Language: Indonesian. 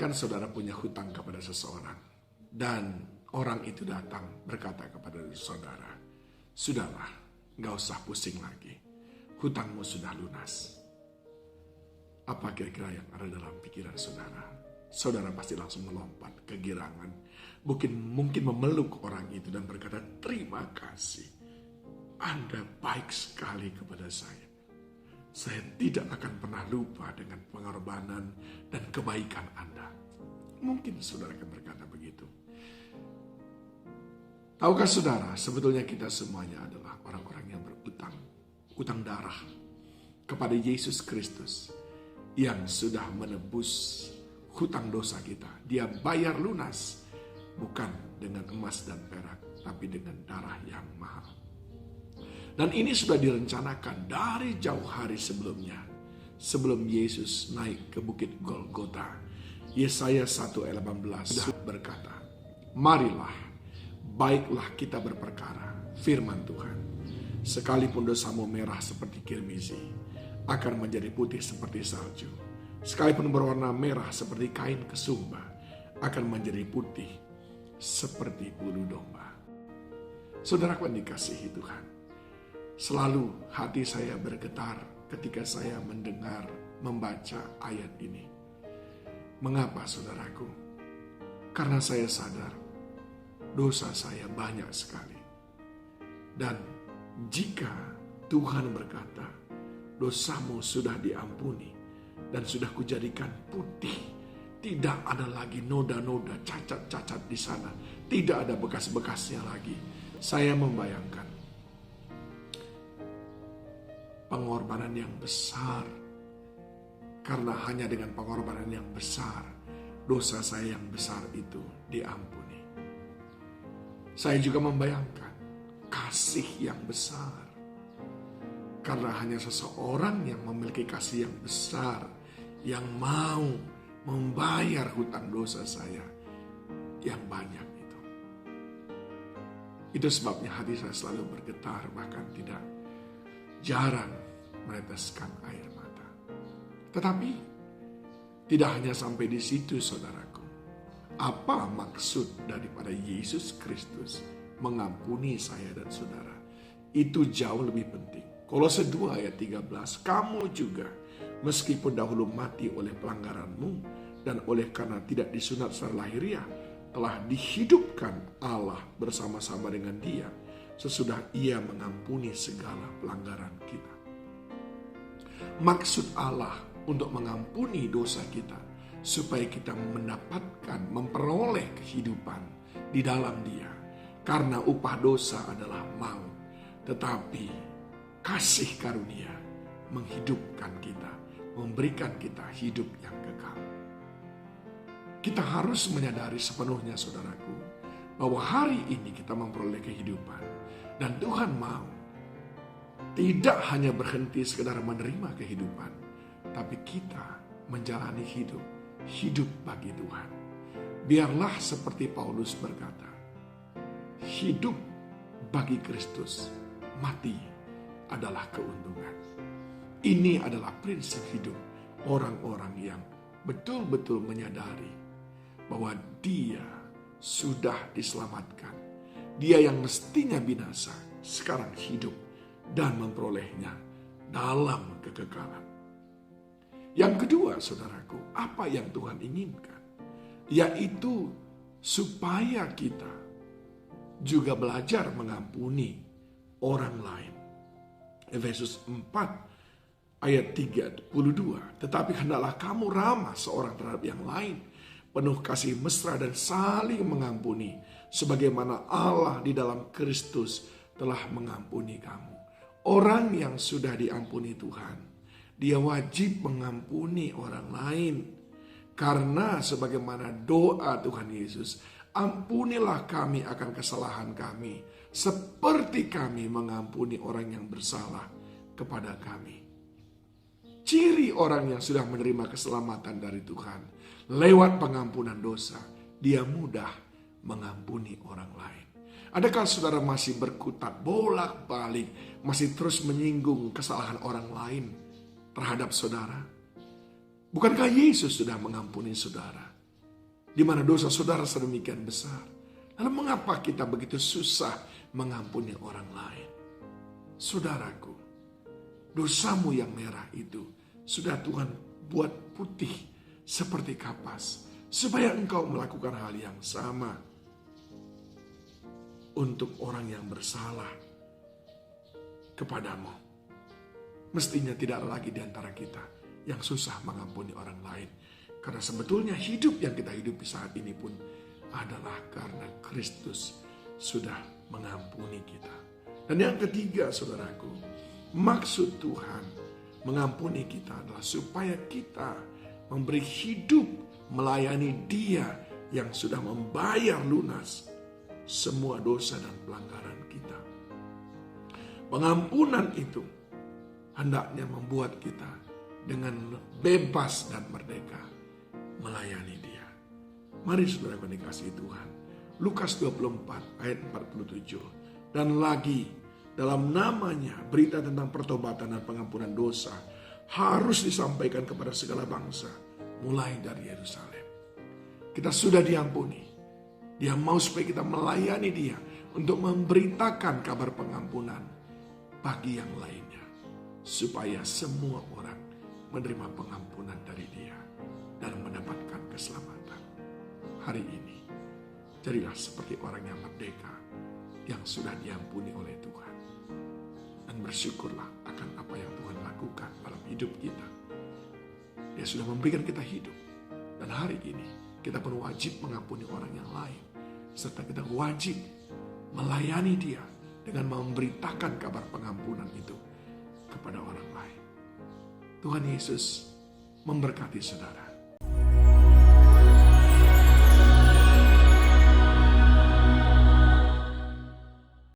Misalkan saudara punya hutang kepada seseorang dan orang itu datang berkata kepada saudara, "Sudahlah, gak usah pusing lagi. Hutangmu sudah lunas." Apa kira-kira yang ada dalam pikiran saudara? Saudara pasti langsung melompat kegirangan. Mungkin memeluk orang itu dan berkata, "Terima kasih. Anda baik sekali kepada saya. Saya tidak akan pernah lupa dengan pengorbanan dan kebaikan Anda." Mungkin saudara akan berkata begitu. Tahukah saudara, sebetulnya kita semuanya adalah orang-orang yang berutang, utang darah kepada Yesus Kristus yang sudah menebus hutang dosa kita. Dia bayar lunas, bukan dengan emas dan perak, tapi dengan darah yang mahal. Dan ini sudah direncanakan dari jauh hari sebelumnya. Sebelum Yesus naik ke bukit Golgota. Yesaya 1 ayat 18 berkata, "Marilah, baiklah kita berperkara, firman Tuhan. Sekalipun dosamu merah seperti kirmizi, akan menjadi putih seperti salju. Sekalipun berwarna merah seperti kain kesumba, akan menjadi putih seperti bulu domba." Saudaraku yang dikasihi Tuhan, selalu hati saya bergetar ketika saya membaca ayat ini. Mengapa saudaraku? Karena saya sadar dosa saya banyak sekali. Dan jika Tuhan berkata, "Dosamu sudah diampuni dan sudah kujadikan putih, tidak ada lagi noda-noda, cacat-cacat di sana, tidak ada bekas-bekasnya lagi." Saya membayangkan pengorbanan yang besar. Karena hanya dengan pengorbanan yang besar, dosa saya yang besar itu diampuni. Saya juga membayangkan kasih yang besar. Karena hanya seseorang yang memiliki kasih yang besar, yang mau membayar hutang dosa saya yang banyak itu. Itu sebabnya hati saya selalu bergetar, bahkan tidak jarang meneteskan air mata. Tetapi tidak hanya sampai di situ saudaraku. Apa maksud daripada Yesus Kristus mengampuni saya dan saudara? Itu jauh lebih penting. Kolose 2 ayat 13, "Kamu juga meskipun dahulu mati oleh pelanggaranmu dan oleh karena tidak disunat secara lahiriah, telah dihidupkan Allah bersama-sama dengan Dia sesudah Ia mengampuni segala pelanggaran kita." Maksud Allah untuk mengampuni dosa kita, supaya kita memperoleh kehidupan di dalam Dia. Karena upah dosa adalah maut, tetapi kasih karunia menghidupkan kita, memberikan kita hidup yang kekal. Kita harus menyadari sepenuhnya saudaraku, bahwa hari ini kita memperoleh kehidupan. Dan Tuhan mau tidak hanya berhenti sekedar menerima kehidupan, tapi kita menjalani hidup bagi Tuhan. Biarlah seperti Paulus berkata, hidup bagi Kristus, mati adalah keuntungan. Ini adalah prinsip hidup orang-orang yang betul-betul menyadari bahwa dia sudah diselamatkan. Dia yang mestinya binasa sekarang hidup dan memperolehnya dalam kekekalan. Yang kedua saudaraku, apa yang Tuhan inginkan? Yaitu supaya kita juga belajar mengampuni orang lain. Efesus 4 ayat 32, "Tetapi hendaklah kamu ramah seorang terhadap yang lain, penuh kasih mesra dan saling mengampuni, sebagaimana Allah di dalam Kristus telah mengampuni kamu." Orang yang sudah diampuni Tuhan, dia wajib mengampuni orang lain. Karena sebagaimana doa Tuhan Yesus, "Ampunilah kami akan kesalahan kami, seperti kami mengampuni orang yang bersalah kepada kami." Ciri orang yang sudah menerima keselamatan dari Tuhan lewat pengampunan dosa, dia mudah mengampuni orang lain. Adakah saudara masih berkutat bolak-balik, masih terus menyinggung kesalahan orang lain terhadap saudara? Bukankah Yesus sudah mengampuni saudara? di mana dosa saudara sedemikian besar. Lalu mengapa kita begitu susah mengampuni orang lain? Saudaraku, dosamu yang merah itu sudah Tuhan buat putih seperti kapas, supaya engkau melakukan hal yang sama untuk orang yang bersalah kepadamu. Mestinya tidak ada lagi di antara kita yang susah mengampuni orang lain. Karena sebetulnya hidup yang kita hidupi saat ini pun adalah karena Kristus sudah mengampuni kita. Dan yang ketiga, saudaraku, maksud Tuhan mengampuni kita adalah supaya kita memberi hidup melayani Dia yang sudah membayar lunas semua dosa dan pelanggaran kita. Pengampunan itu hendaknya membuat kita dengan bebas dan merdeka melayani Dia. Mari saudara dikasihi Tuhan. Lukas 24 ayat 47. Dan lagi dalam namanya berita tentang pertobatan dan pengampunan dosa harus disampaikan kepada segala bangsa, mulai dari Yerusalem. Kita sudah diampuni. Dia mau supaya kita melayani Dia untuk memberitakan kabar pengampunan bagi yang lainnya, supaya semua orang menerima pengampunan dari Dia dan mendapatkan keselamatan. Hari ini jadilah seperti orang yang merdeka, yang sudah diampuni oleh Tuhan. Dan bersyukurlah akan apa yang Tuhan lakukan dalam hidup kita. Dia sudah memberikan kita hidup. Dan hari ini kita pun wajib mengampuni orang yang lain. Serta kita wajib melayani Dia dengan memberitakan kabar pengampunan itu kepada orang lain. Tuhan Yesus memberkati saudara.